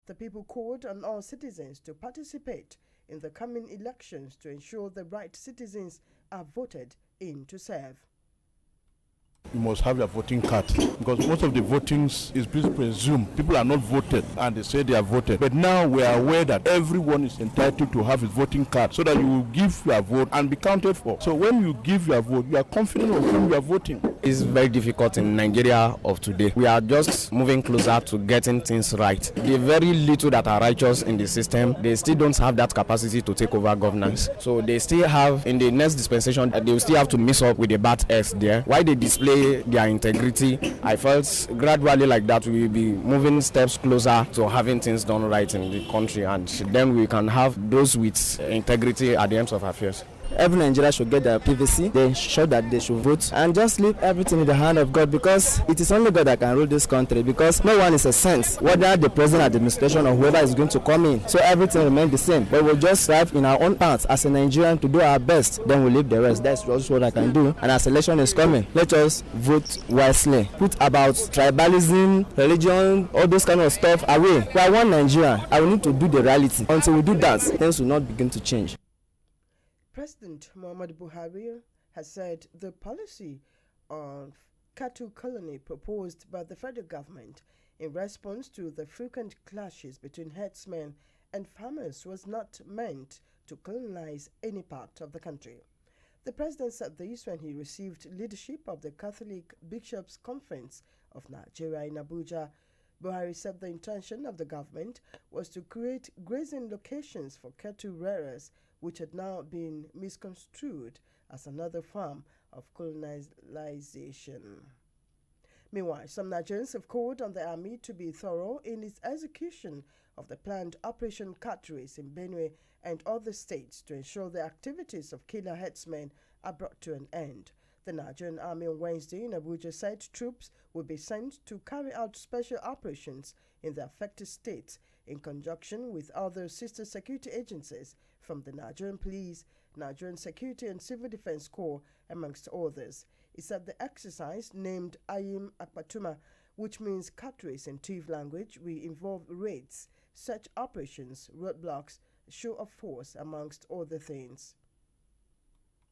The people called on all citizens to participate in the coming elections to ensure the right citizens are voted in to serve. You must have your voting card, because most of the votings is presumed. People are not voted and they say they are voted. But now we are aware that everyone is entitled to have his voting card, so that you will give your vote and be counted for. So when you give your vote, you are confident of whom you are voting. It's very difficult in Nigeria of today. We are just moving closer to getting things right. The very little that are righteous in the system, they still don't have that capacity to take over governance. So they still have, in the next dispensation, they will still have to mix up with the bad eggs there. Why they display their integrity, I felt gradually like that we will be moving steps closer to having things done right in the country, and then we can have those with integrity at the end of affairs. Every Nigerian should get their PVC. They show that they should vote and just leave everything in the hand of God, because it is only God that can rule this country, because no one is a saint, whether the present administration or whoever is going to come in. So everything remains the same. But we'll just strive in our own parts as a Nigerian to do our best. Then we'll leave the rest. That's also what I can do. And as election is coming, let us vote wisely. Put about tribalism, religion, all those kind of stuff away. We are one Nigeria. I will need to do the reality. Until we do that, things will not begin to change. President Muhammadu Buhari has said the policy of cattle colony proposed by the federal government in response to the frequent clashes between herdsmen and farmers was not meant to colonize any part of the country. The president said this when he received leadership of the Catholic Bishops' Conference of Nigeria in Abuja. Buhari said the intention of the government was to create grazing locations for cattle rearers, which had now been misconstrued as another form of colonization. Meanwhile, some Nigerians have called on the army to be thorough in its execution of the planned Operation Cat Race in Benue and other states to ensure the activities of killer herdsmen are brought to an end. The Nigerian Army on Wednesday in Abuja said troops will be sent to carry out special operations in the affected states in conjunction with other sister security agencies from the Nigerian Police, Nigerian Security and Civil Defense Corps, amongst others. It said the exercise, named Ayim Akpatuma, which means cat race in Tiv language, will involve raids, search operations, roadblocks, show of force, amongst other things.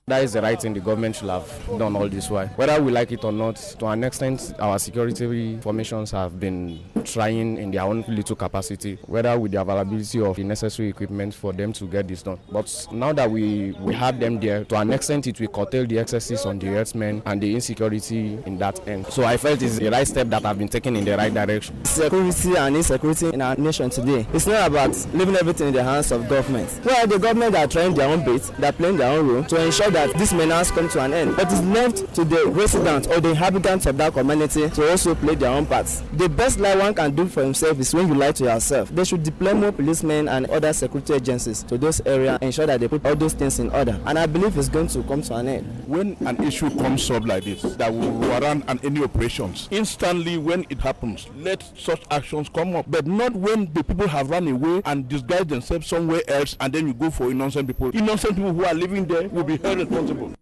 That is the right thing the government should have done all this while. Whether we like it or not, to an extent, our security formations have been trying in their own little capacity, whether with the availability of the necessary equipment for them to get this done. But now that we have them there, to an extent, it will curtail the excesses on the herdsmen and the insecurity in that end. So I felt it's the right step that have been taken in the right direction. Security and insecurity in our nation today, it's not about leaving everything in the hands of government. Well, the government are trying their own bit, they're playing their own role to ensure that this menace come to an end. But it's left to the residents or the inhabitants of that community to also play their own parts. The best lie one can do for himself is when you lie to yourself. They should deploy more policemen and other security agencies to those areas, ensure that they put all those things in order. And I believe it's going to come to an end. When an issue comes up like this, that will warrant any operations, instantly when it happens, let such actions come up. But not when the people have run away and disguised themselves somewhere else, and then you go for innocent people. Innocent people who are living there will be held responsible.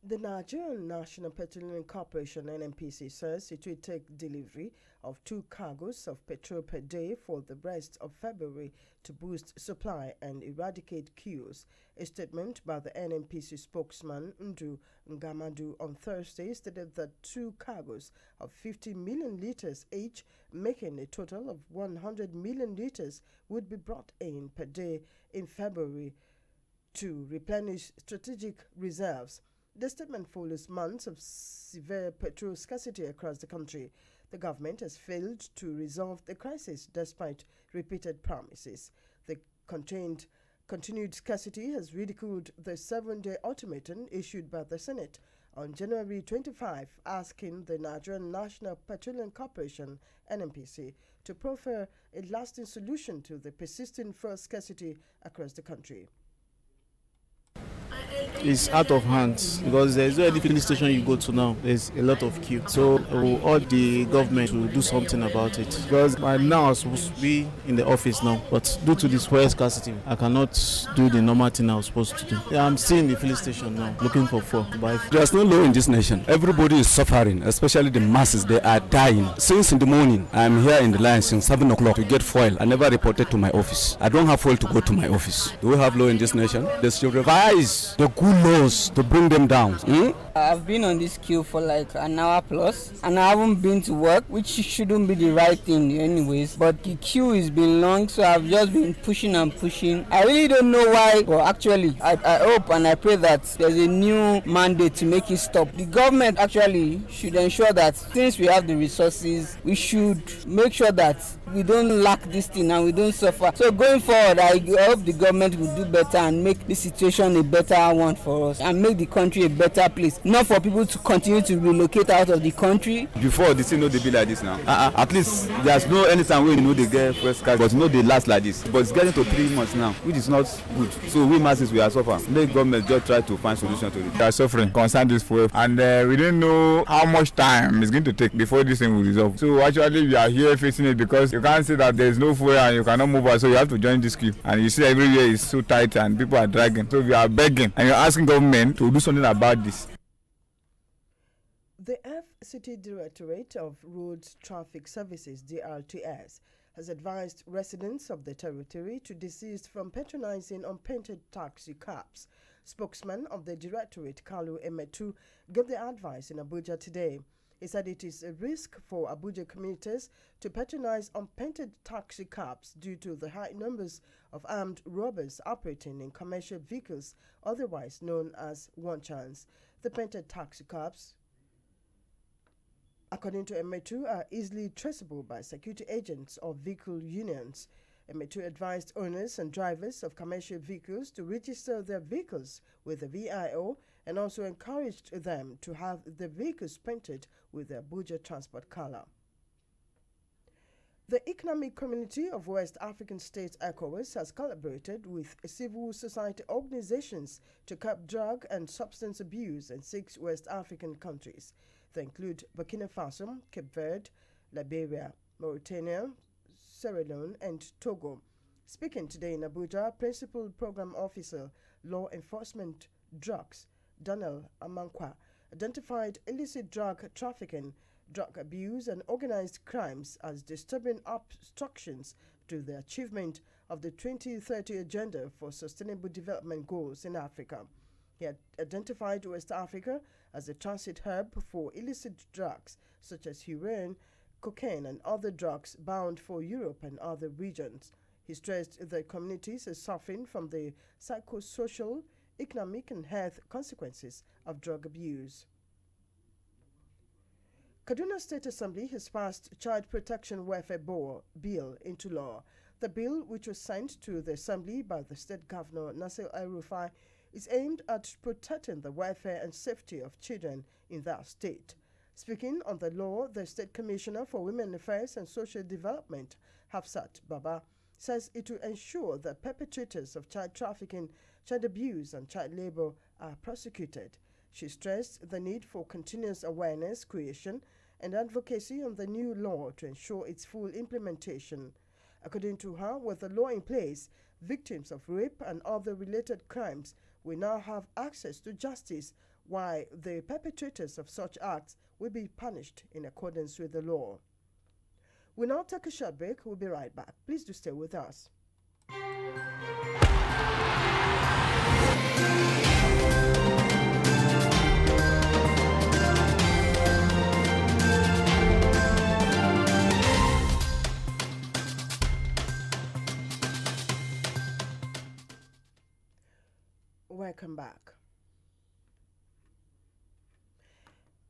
The Nigerian National Petroleum Corporation (NNPC) says it will take delivery of 2 cargoes of petrol per day for the rest of February to boost supply and eradicate queues. A statement by the NNPC spokesman Ndu Ngamadu on Thursday stated that 2 cargoes of 50 million litres each, making a total of 100 million litres, would be brought in per day in February to replenish strategic reserves. The statement follows months of severe petrol scarcity across the country. The government has failed to resolve the crisis despite repeated promises. The continued scarcity has ridiculed the 7-day ultimatum issued by the Senate on January 25, asking the Nigerian National Petroleum Corporation (NNPC) to proffer a lasting solution to the persisting fuel scarcity across the country. is out of hand because there's no any filling station you go to now. There's a lot of queue. So we urge the government to do something about it. Because by now I'm supposed to be in the office now, but due to this fuel scarcity, I cannot do the normal thing I was supposed to do. Yeah, I'm still in the filling station now, looking for fuel to buy. There's no law in this nation. Everybody is suffering, especially the masses. They are dying. Since in the morning, I'm here in the line since 7 o'clock to get fuel. I never reported to my office. I don't have fuel to go to my office. Do we have law in this nation? They should revise the good laws to bring them down. I've been on this queue for like an hour plus and I haven't been to work, which shouldn't be the right thing anyways, but the queue has been long, so I've just been pushing and pushing. I really don't know why, but actually I hope and I pray that there's a new mandate to make it stop. The government actually should ensure that since we have the resources, we should make sure that we don't lack this thing and we don't suffer. So going forward, I hope the government will do better and make the situation a better one for us and make the country a better place. Not for people to continue to relocate out of the country. Before the thing no dey be like this now. At least there's no anytime when they get first card, but they last like this. But it's getting to 3 months now, which is not good. So we masses we are suffering. Make government just try to find solution to it. We are suffering concern this fuel, and we don't know how much time it's going to take before this thing will resolve. So actually we are here facing it because you can't say that there is no fuel and you cannot move out. So you have to join this queue, and you see everywhere is so tight and people are dragging. So we are begging and you're asking government to do something about this. The FCT Directorate of Roads Traffic Services, DRTS, has advised residents of the territory to desist from patronizing unpainted taxi cabs. Spokesman of the Directorate, Kalu Emetu, gave the advice in Abuja today. He said it is a risk for Abuja commuters to patronize unpainted taxi cabs due to the high numbers of armed robbers operating in commercial vehicles, otherwise known as one chance. The painted taxi cabs, according to Emetu, are easily traceable by security agents or vehicle unions. Emetu advised owners and drivers of commercial vehicles to register their vehicles with the VIO and also encouraged them to have the vehicles painted with the Abuja transport color. The Economic Community of West African States, ECOWAS, has collaborated with civil society organizations to curb drug and substance abuse in 6 West African countries. They include Burkina Faso, Cape Verde, Liberia, Mauritania, Sierra Leone, and Togo. Speaking today in Abuja, Principal Program Officer, Law Enforcement Drugs, Daniel Amankwa, identified illicit drug trafficking, drug abuse, and organized crimes as disturbing obstructions to the achievement of the 2030 Agenda for Sustainable Development Goals in Africa. He had identified West Africa as a transit hub for illicit drugs such as heroin, cocaine, and other drugs bound for Europe and other regions. He stressed that communities are suffering from the psychosocial, economic, and health consequences of drug abuse. Kaduna State Assembly has passed Child Protection Welfare Bill into law. The bill, which was sent to the Assembly by the State Governor Nasir El-Rufai, is aimed at protecting the welfare and safety of children in that state. Speaking on the law, the State Commissioner for Women Affairs and Social Development, Hafsat Baba, says it will ensure that perpetrators of child trafficking, child abuse, and child labor are prosecuted. She stressed the need for continuous awareness creation and advocacy on the new law to ensure its full implementation. According to her, with the law in place, victims of rape and other related crimes will now have access to justice, while the perpetrators of such acts will be punished in accordance with the law. We'll now take a short break. We'll be right back. Please do stay with us. Welcome back.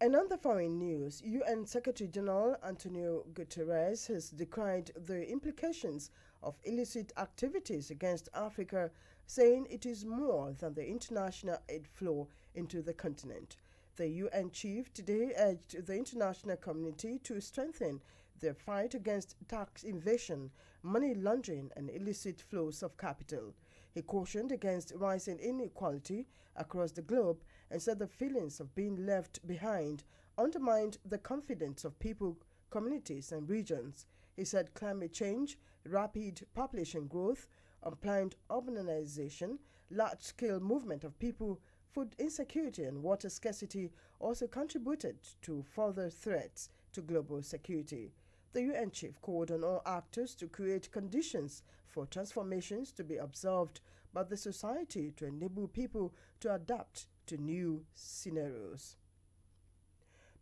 And on the foreign news, UN Secretary General Antonio Guterres has decried the implications of illicit activities against Africa, saying it is more than the international aid flow into the continent. The UN chief today urged the international community to strengthen their fight against tax evasion, money laundering, and illicit flows of capital. He cautioned against rising inequality across the globe and said the feelings of being left behind undermined the confidence of people, communities, and regions. He said climate change, rapid population growth, unplanned urbanization, large-scale movement of people, food insecurity, and water scarcity also contributed to further threats to global security. The UN chief called on all actors to create conditions for transformations to be observed by the society to enable people to adapt to new scenarios.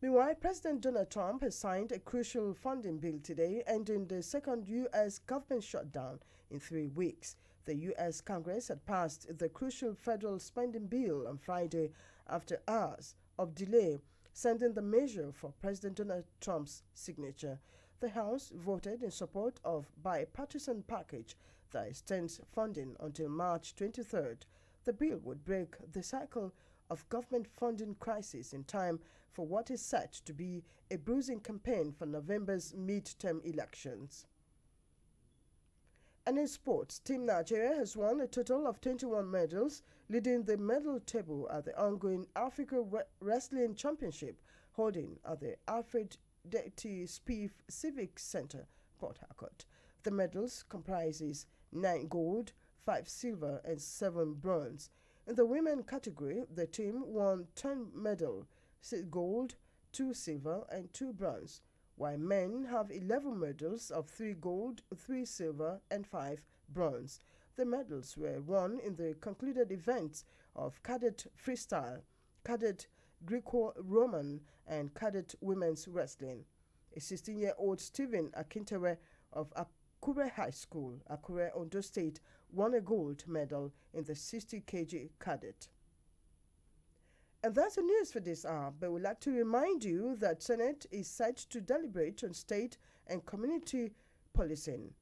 Meanwhile, President Donald Trump has signed a crucial funding bill today, ending the second U.S. government shutdown in 3 weeks. The U.S. Congress had passed the crucial federal spending bill on Friday after hours of delay, sending the measure for President Donald Trump's signature. The House voted in support of a bipartisan package that extends funding until March 23rd. The bill would break the cycle of government funding crisis in time for what is set to be a bruising campaign for November's midterm elections. And in sports, Team Nigeria has won a total of 21 medals, leading the medal table at the ongoing Africa Wrestling Championship, holding at the Alfred Deputy Spieth Civic Center, Port Harcourt. The medals comprises 9 gold, 5 silver, and 7 bronze. In the women category, the team won 10 medals, 6 gold, 2 silver, and 2 bronze, while men have 11 medals of 3 gold, 3 silver, and 5 bronze. The medals were won in the concluded events of cadet freestyle, cadet Greco-Roman, and cadet women's wrestling. A 16-year-old Stephen Akintewe of Akure High School, Akure, Ondo State, won a gold medal in the 60 kg cadet. And that's the news for this hour, but we'd like to remind you that Senate is set to deliberate on state and community policing.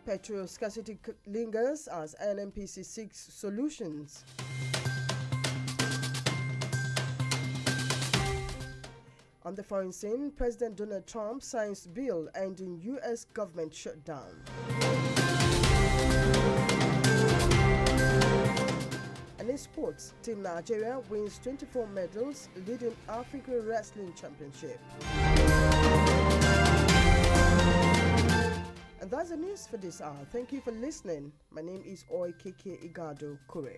Petrol scarcity lingers as NNPC seeks solutions. On the foreign scene, President Donald Trump signs bill ending U.S. government shutdown. And in sports, Team Nigeria wins 24 medals, leading Africa Wrestling Championship. And that's the news for this hour. Thank you for listening. My name is Oikeke Igado Kure.